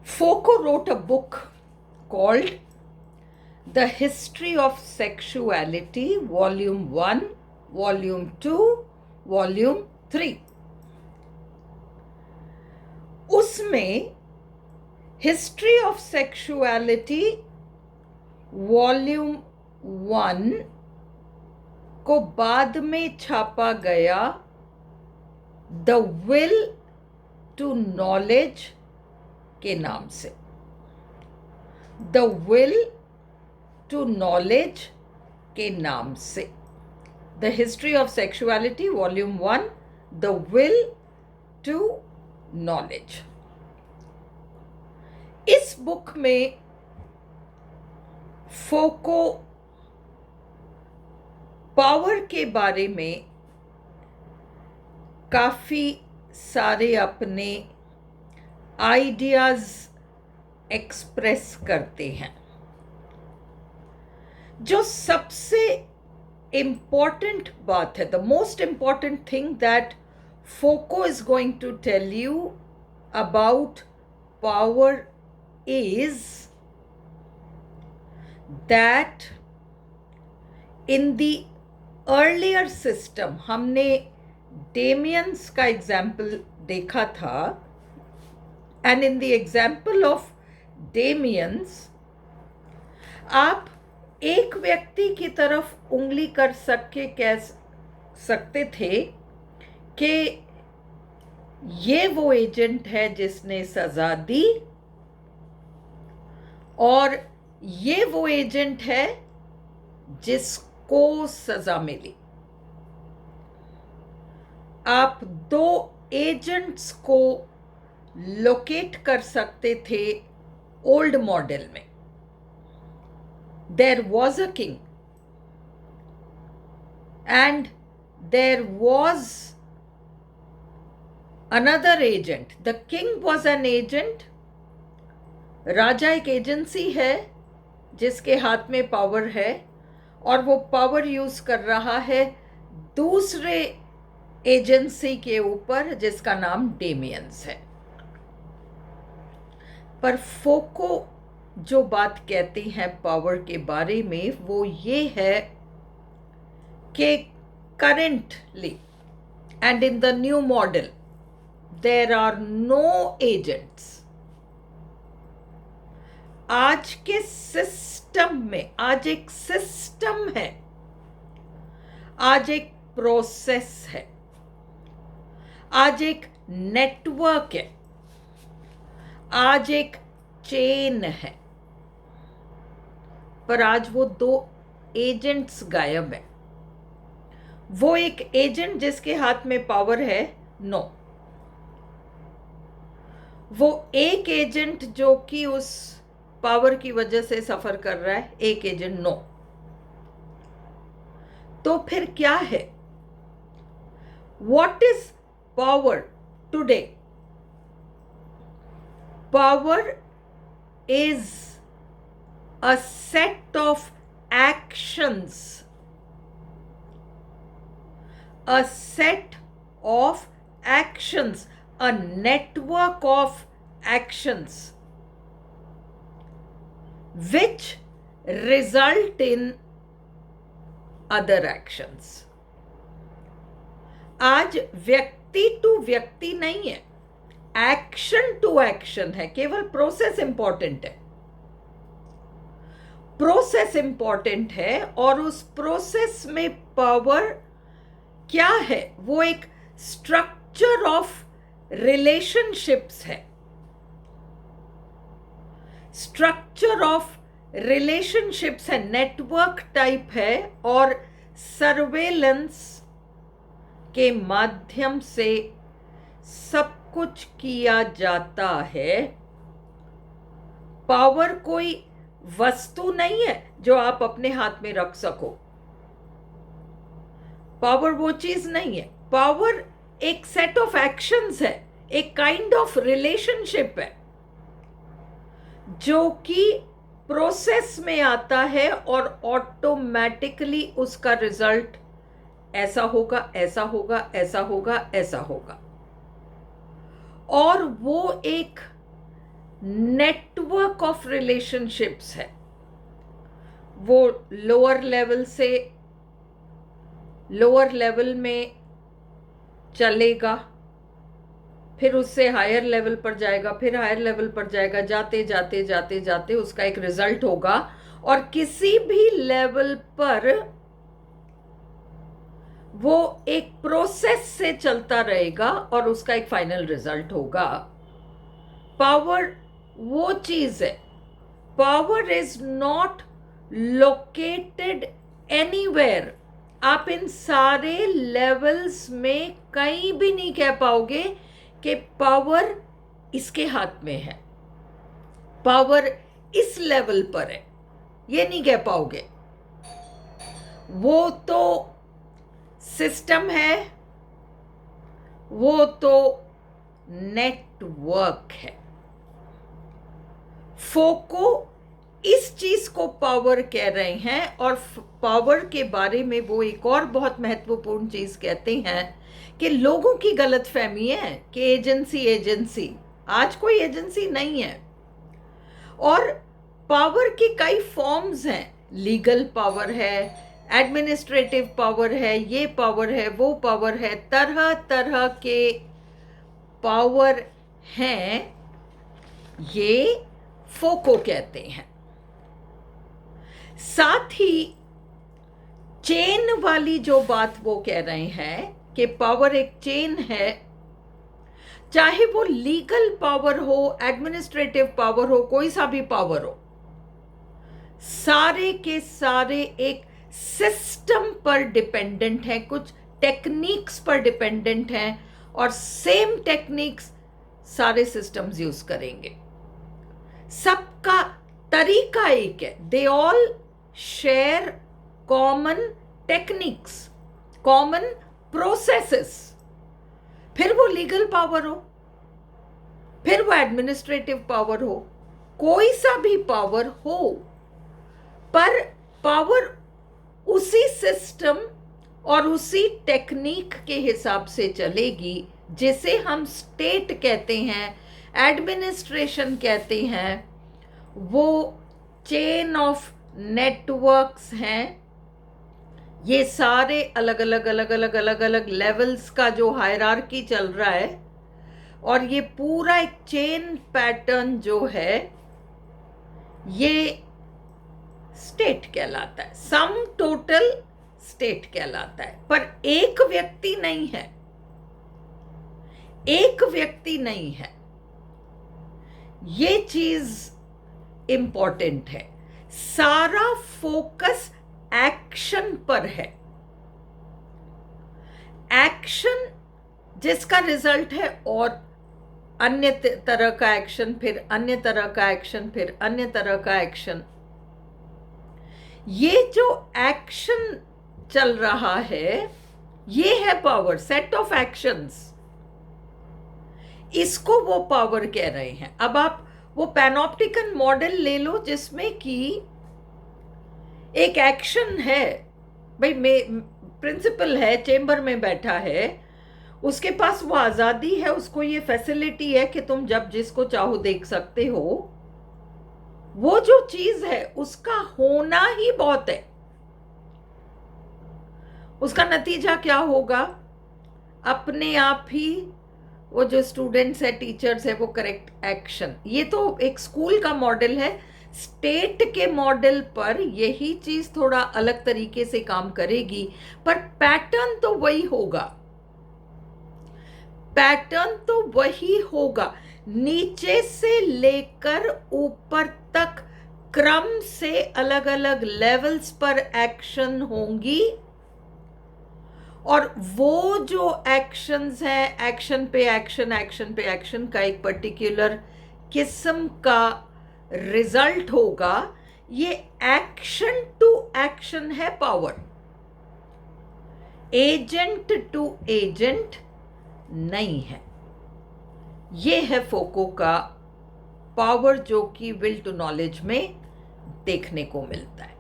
Foucault wrote a book called The History of Sexuality, Volume 1, Volume 2, Volume 3. उसमें history of sexuality volume 1 को बाद में छापा गया द विल टू नॉलेज के नाम से। द विल टू नॉलेज के नाम से the history of sexuality volume 1 the will to knowledge. इस बुक में फोको पावर के बारे में काफ़ी सारे अपने आइडियाज़ एक्सप्रेस करते हैं। जो सबसे इम्पॉर्टेंट बात है, the most important thing that Foucault is going to tell you about power is that in the earlier system, हमने डेमियंस का एग्जाम्पल देखा था, and in the example of डेमियंस आप एक व्यक्ति की तरफ उंगली कर कह सकते थे कि ये वो एजेंट है जिसने सजा दी और ये वो एजेंट है जिसको सजा मिली। आप दो एजेंट्स को लोकेट कर सकते थे ओल्ड मॉडल में। There was a king and there was another agent. The king was an agent. राजा एक एजेंसी है जिसके हाथ में पावर है और वो पावर यूज कर रहा है दूसरे एजेंसी के ऊपर जिसका नाम डेमियंस है। पर फोको जो बात कहती हैं पावर के बारे में वो ये है कि currently and in the new model there are no agents. आज के सिस्टम में, आज एक सिस्टम है, आज एक प्रोसेस है, आज एक नेटवर्क है, आज एक चेन है, पर आज वो दो एजेंट्स गायब है। वो एक एजेंट जिसके हाथ में पावर है, नो। वो एक एजेंट जो कि उस पावर की वजह से सफर कर रहा है, एक एजेंट, नो। तो फिर क्या है? What is power today? Power is a set of actions, a set of actions, a network of actions which result in other actions. आज व्यक्ति टू व्यक्ति नहीं है, एक्शन टू एक्शन है। केवल प्रोसेस इंपॉर्टेंट है, प्रोसेस इंपॉर्टेंट है और उस प्रोसेस में पावर क्या है? वो एक स्ट्रक्चर ऑफ रिलेशनशिप्स है, स्ट्रक्चर ऑफ रिलेशनशिप्स है, नेटवर्क टाइप है और सर्वेलेंस के माध्यम से सब कुछ किया जाता है। पावर कोई वस्तु नहीं है जो आप अपने हाथ में रख सको, पावर वो चीज नहीं है। पावर एक सेट ऑफ एक्शंस है, एक काइंड ऑफ रिलेशनशिप है जो कि प्रोसेस में आता है और ऑटोमेटिकली उसका रिजल्ट ऐसा होगा, ऐसा होगा, ऐसा होगा, ऐसा होगा। और वो एक नेटवर्क ऑफ रिलेशनशिप्स है। वो लोअर लेवल से लोअर लेवल में चलेगा, फिर उससे हायर लेवल पर जाएगा, फिर हायर लेवल पर जाएगा, जाते जाते जाते जाते उसका एक रिजल्ट होगा। और किसी भी लेवल पर वो एक प्रोसेस से चलता रहेगा और उसका एक फाइनल रिजल्ट होगा। पावर वो चीज है, power is not located anywhere. आप इन सारे लेवल्स में कहीं भी नहीं कह पाओगे कि पावर इसके हाथ में है, पावर इस लेवल पर है, ये नहीं कह पाओगे। वो तो सिस्टम है, वो तो नेटवर्क है। फोको इस चीज को पावर कह रहे हैं, और पावर के बारे में वो एक और बहुत महत्वपूर्ण चीज कहते हैं कि लोगों की गलतफहमी है कि एजेंसी, आज कोई एजेंसी नहीं है। और पावर के कई फॉर्म्स हैं, लीगल पावर है, एडमिनिस्ट्रेटिव पावर है, ये पावर है, वो पावर है, तरह तरह के पावर हैं, ये फोको कहते हैं। साथ ही चेन वाली जो बात वो कह रहे हैं कि पावर एक चेन है, चाहे वो लीगल पावर हो, एडमिनिस्ट्रेटिव पावर हो, कोई सा भी पावर हो, सारे के सारे एक सिस्टम पर डिपेंडेंट हैं, कुछ टेक्निक्स पर डिपेंडेंट हैं, और सेम टेक्निक्स सारे सिस्टम्स यूज करेंगे। सबका तरीका एक है, they all share common techniques, common processes. फिर वो लीगल पावर हो, फिर वो एडमिनिस्ट्रेटिव पावर हो, कोई सा भी पावर हो, पर पावर उसी सिस्टम और उसी टेक्निक के हिसाब से चलेगी, जिसे हम स्टेट कहते हैं, एडमिनिस्ट्रेशन कहते हैं। वो चेन ऑफ नेटवर्क्स हैं। ये सारे अलग अलग लेवल्स का जो हायरार्की चल रहा है, और ये पूरा एक चेन पैटर्न जो है, ये स्टेट कहलाता है, सम टोटल स्टेट कहलाता है। पर एक व्यक्ति नहीं है, एक व्यक्ति नहीं है, ये चीज इंपॉर्टेंट है। सारा फोकस एक्शन पर है, एक्शन जिसका रिजल्ट है, और अन्य तरह का एक्शन, फिर अन्य तरह का एक्शन, फिर अन्य तरह का एक्शन। ये जो एक्शन चल रहा है, ये है पावर, सेट ऑफ एक्शंस, इसको वो पावर कह रहे हैं। अब आप वो पैनोप्टिकन मॉडल ले लो, जिसमें कि एक एक्शन है, भाई प्रिंसिपल है, चेंबर में बैठा है, उसके पास वो आजादी है, उसको ये फैसिलिटी है कि तुम जब जिसको चाहो देख सकते हो। वो जो चीज है उसका होना ही बहुत है, उसका नतीजा क्या होगा? अपने आप ही वो जो स्टूडेंट्स है, टीचर्स है, वो करेक्ट एक्शन। ये तो एक स्कूल का मॉडल है। स्टेट के मॉडल पर यही चीज थोड़ा अलग तरीके से काम करेगी, पर पैटर्न तो वही होगा, पैटर्न तो वही होगा। नीचे से लेकर ऊपर तक क्रम से अलग अलग लेवल्स पर एक्शन होंगी, और वो जो एक्शंस हैं, एक्शन पे एक्शन, एक्शन पे एक्शन का एक पर्टिकुलर किस्म का रिजल्ट होगा। ये एक्शन टू एक्शन है पावर, एजेंट टू एजेंट नहीं है। ये है फोको का पावर, जो कि विल टू नॉलेज में देखने को मिलता है।